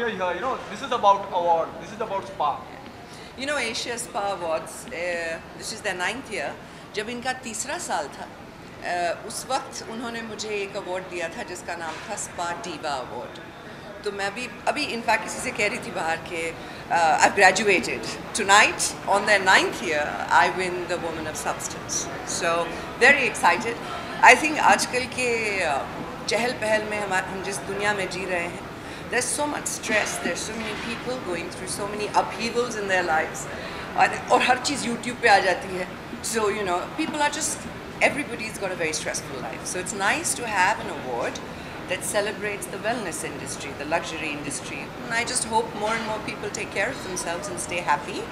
you're here, this is about award, this is about spa. You know, Asia Spa Awards, this is their 9th year. जब इनका तीसरा साल था, उस वक्त उन्होंने मुझे एक अवार्ड दिया था जिसका नाम था स्पा डीवा अवार्ड. तो मैं भी अभी इनफैक्ट किसी से कह रही थी बाहर के I've graduated. Tonight, on their 9th year, I win the Woman of Substance. So, very excited. I think आजकल के चहल पहल में हम जिस दुनिया में जी रहे हैं, there's so much stress, there's so many people going through so many upheavals in their lives. और हर चीज़ YouTube पे आ जाती है. So, you know, people are just, everybody's got a very stressful life. So it's nice to have an award that celebrates the wellness industry, the luxury industry. And I just hope more and more people take care of themselves and stay happy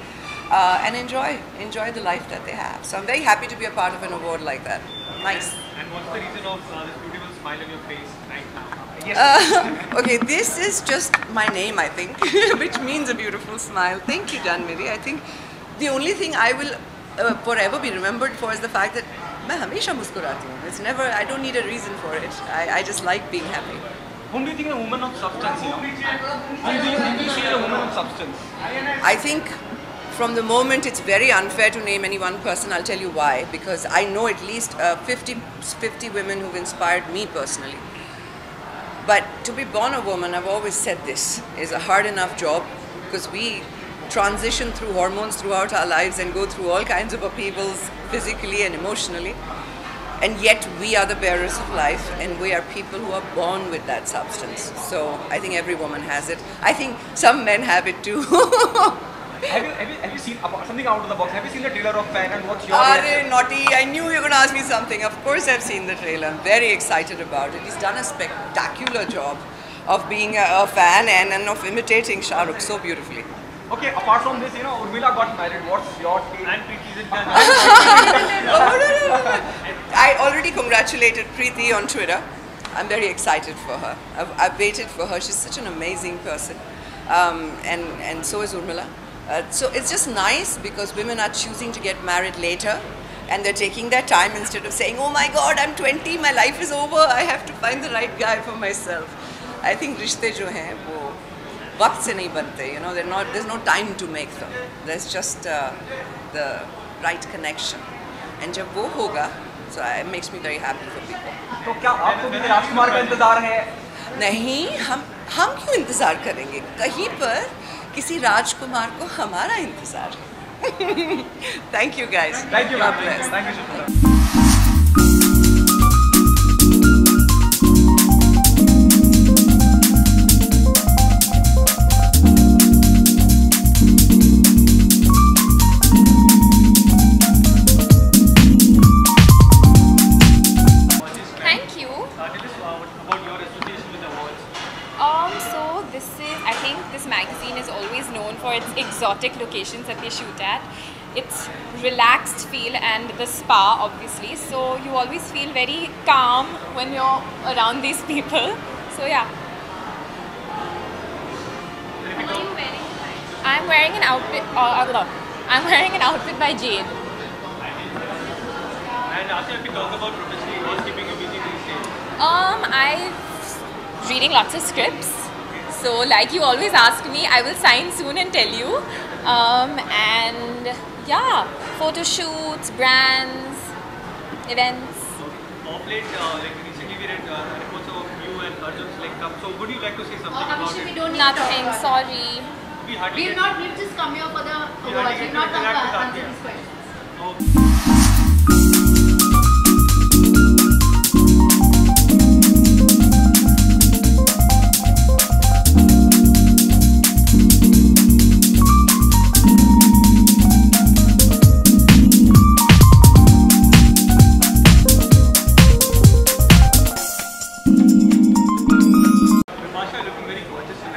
and enjoy the life that they have. So I'm very happy to be a part of an award like that. Nice. And what's the reason of this beautiful smile on your face right now? Yes. Okay, this is just my name, I think, which means a beautiful smile. Thank you, Janmiri. I think the only thing I will forever be remembered for is the fact that मैं हमेशा मुस्कुराती हूँ. It's never, I don't need a reason for it. I just like being happy. Whom do you think is a woman of substance? Whom do you think she is a woman of substance? I think from the moment it's very unfair to name any one person. I'll tell you why. Because I know at least 50 women who've inspired me personally. But to be born a woman, I've always said this, is a hard enough job because we transition through hormones throughout our lives and go through all kinds of upheavals physically and emotionally. And yet we are the bearers of life and we are people who are born with that substance. So I think every woman has it. I think some men have it too. Have you seen something out of the box? Have you seen the trailer of Fan and what's your reaction? Naughty, I knew you were going to ask me something. Of course I've seen the trailer. I'm very excited about it. He's done a spectacular job of being a fan and of imitating Shah Rukh so beautifully. Okay, apart from this, Urmila got married. What's your take? And Preeti is done. I already congratulated Preeti on Twitter. I'm very excited for her. I've waited for her. She's such an amazing person. And so is Urmila. So it's just nice because women are choosing to get married later and they're taking their time instead of saying, oh my God, I'm 20, my life is over, I have to find the right guy for myself. I think रिश्ते जो हैं वो वक्त से नहीं बनते, there's no time to make them. There's just the right connection. And जब वो होगा, so it makes me very happy for people. तो क्या आपको भी राजकुमार का इंतजार है? नहीं, हम क्यों इंतजार करेंगे? कहीं पर किसी राजकुमार को हमारा इंतजार है. Thank you guys. Thank you. God bless. Thank you, Shukla. This magazine is always known for its exotic locations that they shoot at. It's relaxed feel and the spa obviously, so you always feel very calm when you're around these people. So yeah. What are you wearing? I'm wearing an outfit. I'm wearing an outfit by Jade. And after if you talk about professionally, what's keeping you busy these days? I'm reading lots of scripts. So like you always ask me, I will sign soon and tell you. And yeah, photo shoots, brands, events. So, of late, like recently we read reports of you and Arjun's like cup. So would you like to say something about it? We don't need Nothing, sorry. We've just come here for the awards. We've not come to answer these questions. Okay.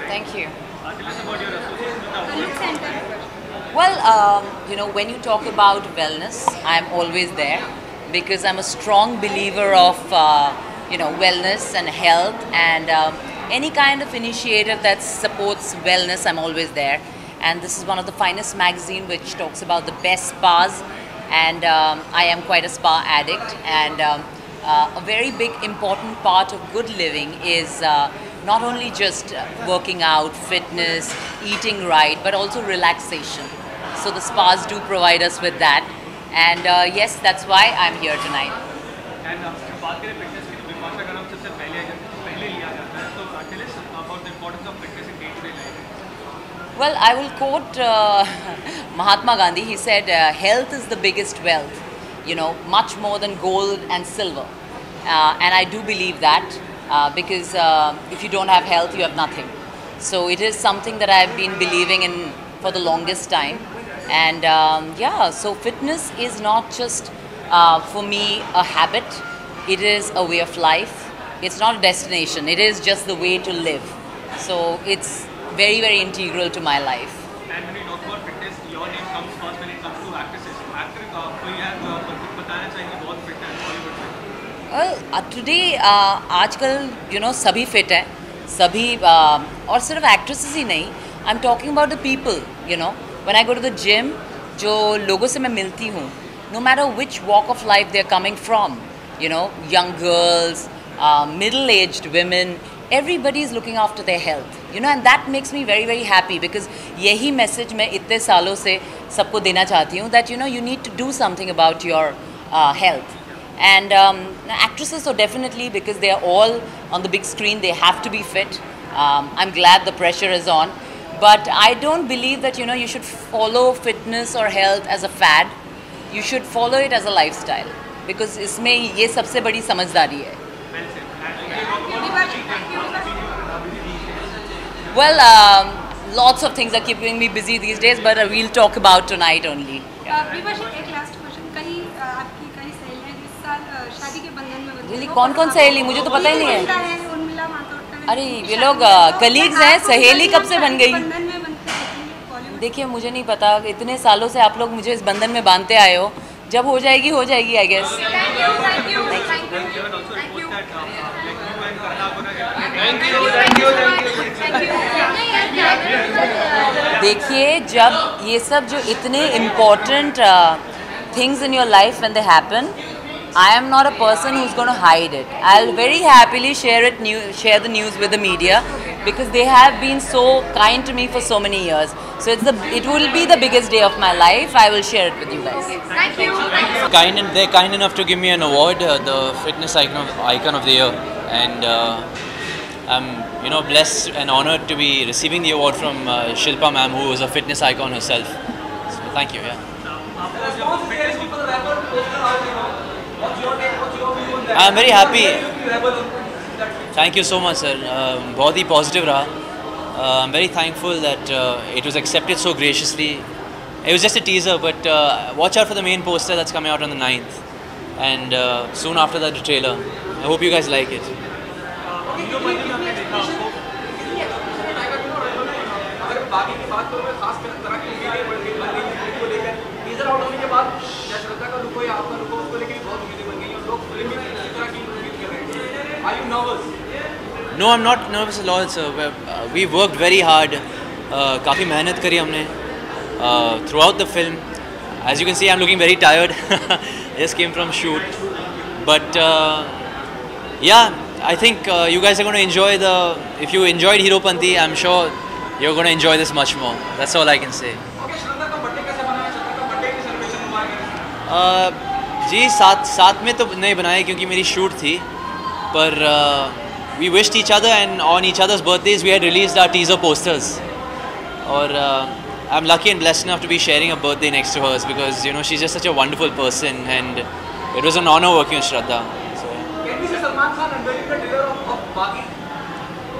Thank you. Tell us about your association with the awards. Well, when you talk about wellness, I'm always there because I'm a strong believer of, wellness and health and any kind of initiative that supports wellness, I'm always there. And this is one of the finest magazine which talks about the best spas, and I am quite a spa addict, and a very big important part of good living is not only just working out, fitness, eating right, but also relaxation. So the spas do provide us with that. And yes, that's why I'm here tonight. And बात करें fitness की तो विपाशा का नाम सबसे पहले लिया जाता है. So tell us about the importance of fitness in day-to-day life. Well, I will quote Mahatma Gandhi. He said, health is the biggest wealth, you know, much more than gold and silver. And I do believe that because if you don't have health, you have nothing. So it is something that I've been believing in for the longest time. And yeah, so fitness is not just for me a habit, it is a way of life. It's not a destination, it is just the way to live. So it's very, very integral to my life. And when you talk about fitness, your name comes first when it comes to actresses. Actor कोई है बताना चाहिए बहुत fit है Bollywood में. Well, today आजकल you know सभी fit हैं, सभी और सिर्फ actresses ही नहीं. I'm talking about the people, you know. When I go to the gym, जो लोगों से मैं मिलती हूँ, no matter which walk of life they're coming from, you know, young girls, middle-aged women, everybody is looking after their health, you know, and that makes me very, very happy because यही message मैं इतने सालों से सबको देना चाहती हूँ that, you know, you need to do something about your health. And actresses, so definitely because they are all on the big screen, they have to be fit. I'm glad the pressure is on. But I don't believe that, you know, you should follow fitness or health as a fad. You should follow it as a lifestyle. Because इसमें ये सबसे बड़ी समझदारी है. Well, lots of things are keeping me busy these days, but we'll talk about tonight only. विभाषा, एक last question. कहीं आपकी कहीं सहेलियां जिस साल शादी के बंधन में बंधी? Really, कौन-कौन सहेली? मुझे तो पता ही नहीं है. अरे ये लोग कलीग्स हैं, सहेली कब से बन गई? देखिए मुझे नहीं पता, इतने सालों से आप लोग मुझे इस बंधन में बांधते आए हो, जब हो जाएगी आई गेस. देखिए जब ये सब जो इतने important things in your life when they happen, I am not a person who's going to hide it. I'll very happily share the news with the media because they have been so kind to me for so many years. So it will be the biggest day of my life. I will share it with you guys. Thank you. They're kind enough to give me an award, the fitness icon of the year, and I'm blessed and honored to be receiving the award from Shilpa ma'am, who is a fitness icon herself. So thank you. Yeah. I'm very happy. Thank you so much, sir. बहुत ही positive रहा. I'm very thankful that it was accepted so graciously. It was just a teaser, but watch out for the main poster that's coming out on the 9th, and soon after that the trailer. I hope you guys like it. Are you nervous? No, I'm not nervous at all, sir. We worked very hard. काफ़ी मेहनत करी हमने throughout the film. As you can see, I'm looking very tired. I just came from shoot. But yeah, I think you guys are going to enjoy if you enjoyed Heropanti, I'm sure you're going to enjoy this much more. That's all I can say. Okay, Shraddha का birthday कैसे बनाया? श्रद्धा का birthday की celebration हुआ है? जी साथ में तो नहीं बनाए क्योंकि मेरी शूट थी, पर we wished each other, and on each other's birthdays we had released our teaser posters. और I'm lucky and blessed enough to be sharing a birthday next to hers because you know she's just such a wonderful person, and it was an honor working with Shraddha. So, Can we see Salman Khan unveiling the trailer of Baaghi?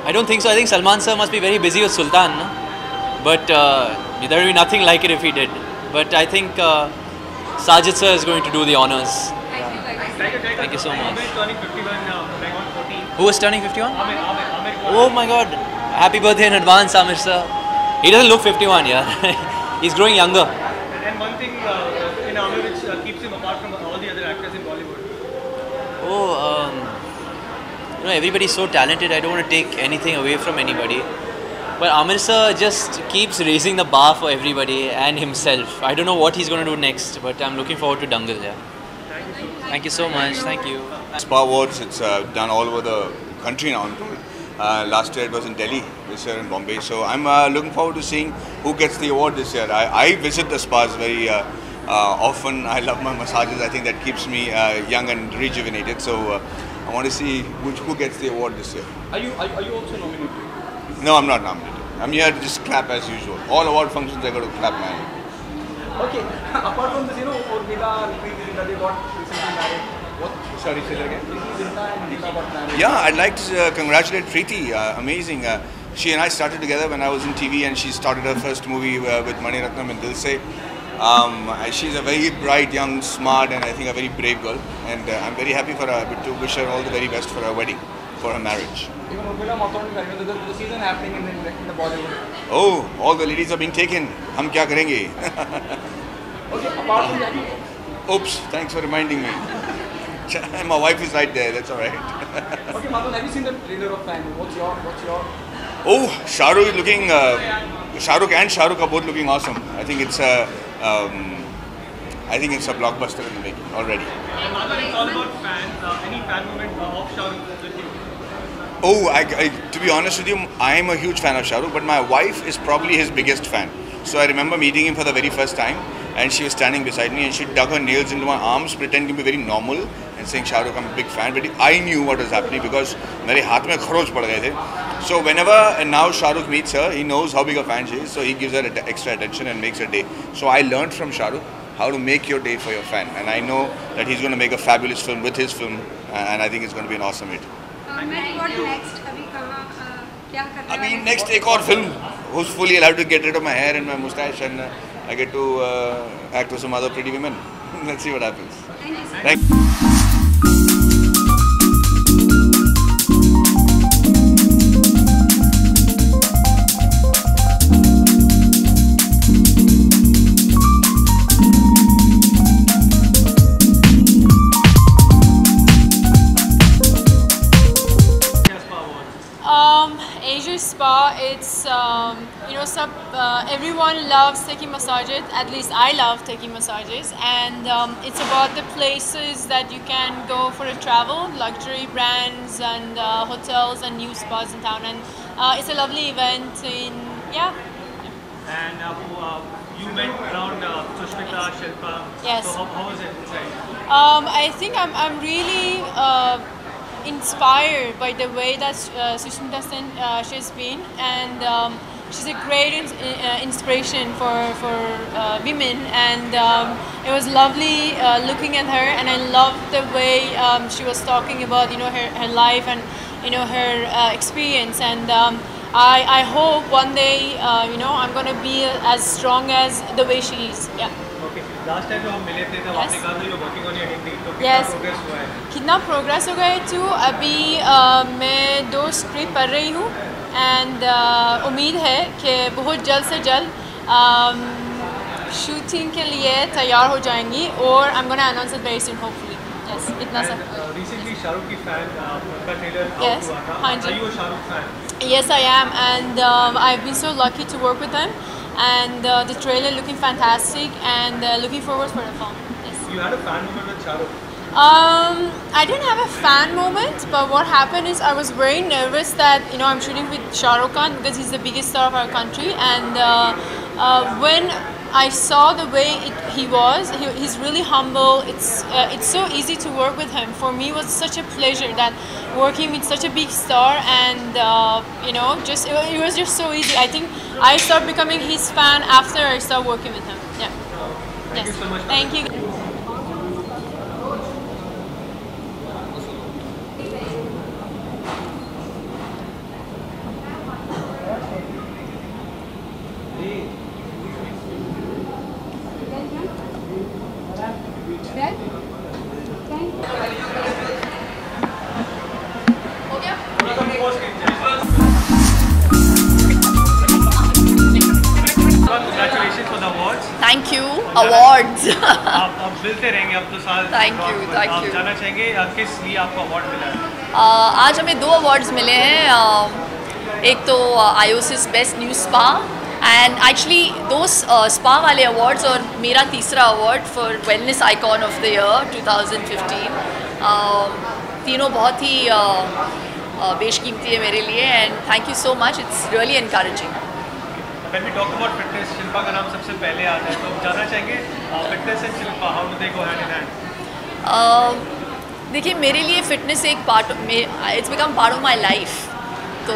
I don't think so. I think Salman sir must be very busy with Sultan, no? But there will be nothing like it if he did. But I think Sajid sir is going to do the honors. Thank you so much. Amir turning 51, like on 14. Who is turning 51? Amir. Oh my God! Happy birthday in advance, Amir sir. He doesn't look 51, yeah. He's growing younger. And one thing in Amir which keeps him apart from all the other actors in Bollywood. You know, everybody's so talented. I don't want to take anything away from anybody. But Amir sir just keeps raising the bar for everybody and himself. I don't know what he's going to do next, but I'm looking forward to Dangal, yeah. Thank you so much. Thank you. Spa Awards, it's done all over the country now. Last year it was in Delhi, this year in Bombay. So I'm looking forward to seeing who gets the award this year. I visit the spas very often. I love my massages. I think that keeps me young and rejuvenated. So I want to see who gets the award this year. Are you also nominated? No, I'm not nominated. I'm here to just clap as usual. All award functions I go to clap, man. Okay. Apart from this, Urmila, Preeti, they got recently married. Sorry, say that again. Yeah, I'd like to congratulate Preeti. Amazing. She and I started together when I was in TV, and she started her first movie with Mani Ratnam and Dil Se. She's a very bright, young, smart, and I think a very brave girl. And I'm very happy for her, to wish her all the very best for her wedding, for her marriage. Even Urmila Matondkar, the season happening in the Bollywood. Oh, all the ladies are being taken. Hum kya karenge? Okay, apart from that. Oops, thanks for reminding me. My wife is right there, that's alright. Okay, Madhun, have you seen the trailer of Fan? What's your? Oh, Shahrukh is looking, Shahrukh and Shahrukh are both looking awesome. I think it's a blockbuster in the making already. Madhun, it's all about fans. Any fan moment of Shahrukh with you? Oh, to be honest with you, I am a huge fan of Shahrukh, but my wife is probably his biggest fan. So I remember meeting him for the very first time, and she was standing beside me, and she dug her nails into my arms, pretending to be very normal, and saying, Shahrukh, I'm a big fan. But I knew what was happening because मेरे हाथ में खरोच पड़ गए थे. So whenever and now Shahrukh meets her, he knows how big a fan she is, so he gives her extra attention and makes her day. So I learned from Shahrukh how to make your day for your fan, and I know that he's going to make a fabulous film with his film, and I think it's going to be an awesome hit. What next? अभी कहाँ क्या कर रहे हैं? अभी next एक और film. Hopefully I'll have to get rid of my hair and my mustache, and I get to act with some other pretty women. Let's see what happens. Thank you, sir. Asia Spa, it's everyone loves taking massages. At least I love taking massages, and it's about the places that you can go for a travel, luxury brands and hotels and new spas in town. And it's a lovely event. And you went around Sushmita, Shilpa. Yes. So how was it inside? I think I'm really inspired by the way that Sushmita Sen she's been, and she's a great inspiration for women, and it was lovely looking at her, and I loved the way she was talking about her life and her experience, and I hope one day I'm gonna be as strong as the way she is. Yeah. Okay. Last time जब हम मिले थे तब आपने कहा था you're working on your Hindi, तो कितना Yes. progress हुआ है? कितना प्रोग्रेस हो गया तो अभी मैं 2 स्क्रिप्ट पढ़ रही हूँ, एंड उम्मीद है कि बहुत जल्द से जल्द शूटिंग के लिए तैयार हो जाएंगी, और I am gonna announce it very soon hopefully. Yes, इतना सा. Recently शाहरुख की fan उनका trailer Yes. out हुआ था. हाँ जी. Are you a Shahrukh fan? Yes, I am, and I've been so lucky to work with them, and the trailer looking fantastic, and looking forward for the film. Yes. You had a fan moment with Shahrukh. I didn't have a fan moment, but what happened is I was very nervous that I'm shooting with Shah Rukh Khan because he's the biggest star of our country, and when I saw the way he was, he's really humble. It's so easy to work with him. For me, it was such a pleasure that working with such a big star, and just it was just so easy. I think I started becoming his fan after I started working with him. Yeah. Thank you so much. Thank you. Congratulations for the awards. Thank you awards. आप मिलते रहेंगे अब तो साल. Thank you, thank आप you. जाना चाहेंगे किस लिए आपको अवार्ड मिला है? आज हमें 2 अवार्ड्स मिले हैं. एक तो आईओसिस best new spa, and actually 2 spa वाले अवार्ड्स, और मेरा तीसरा award for wellness icon of the year 2015. तीनों बहुत ही बेशकीमती है मेरे लिए, and thank you so much, it's really encouraging. When we talk about fitness, Shilpa का नाम सबसे पहले आता है, तो जानना चाहेंगे fitness and Shilpa, how do they go hand in hand? देखिए, मेरे लिए फ़िटनेस एक पार्ट में, it's become part of my life, तो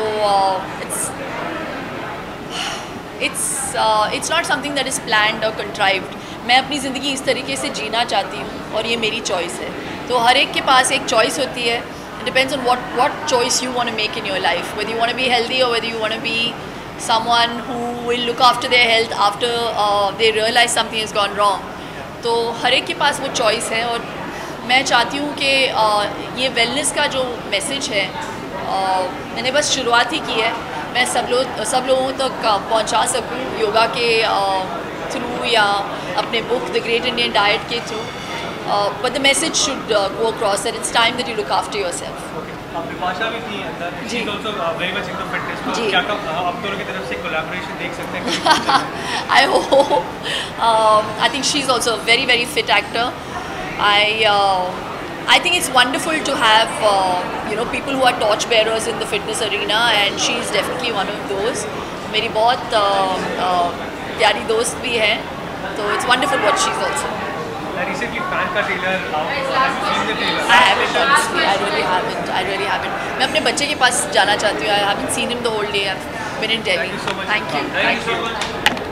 it's not something that is planned और कंट्राइव्ड। मैं अपनी ज़िंदगी इस तरीके से जीना चाहती हूँ और ये मेरी चॉइस है। तो हर एक के पास एक चॉइस होती है, it depends on what choice you want to make in your life, whether you want to be healthy or whether you want to be someone who will look after their health after they realize something has gone wrong. तो हर एक के पास वो choice है, और मैं चाहती हूँ कि ये वेलनेस का जो मैसेज है मैंने बस शुरुआत ही की है, मैं सब लोगों तक पहुँचा सकूँ योगा के थ्रू या अपने book the great Indian diet के through, but the message should go across that it's time that you look after yourself. Bipasha भी थी अंदर, she is also very much into fitness, तो जी। क्या आप दोनों की तरफ से कोलैबोरेशन देख सकते हैं? I hope. I think she's also a very, very fit actor. I think it's wonderful to have people who are torch bearers in the fitness arena, and she's definitely one of those. मेरी बहुत प्यारी दोस्त भी है, तो it's wonderful what she's also. Recently, fan का trailer out. Have you seen the trailer? I haven't, honestly. I really haven't. मैं अपने बच्चे के पास जाना चाहती हूँ. I haven't seen him the whole day. I've been in Delhi. Thank you so much. Thank you. Thank you so much.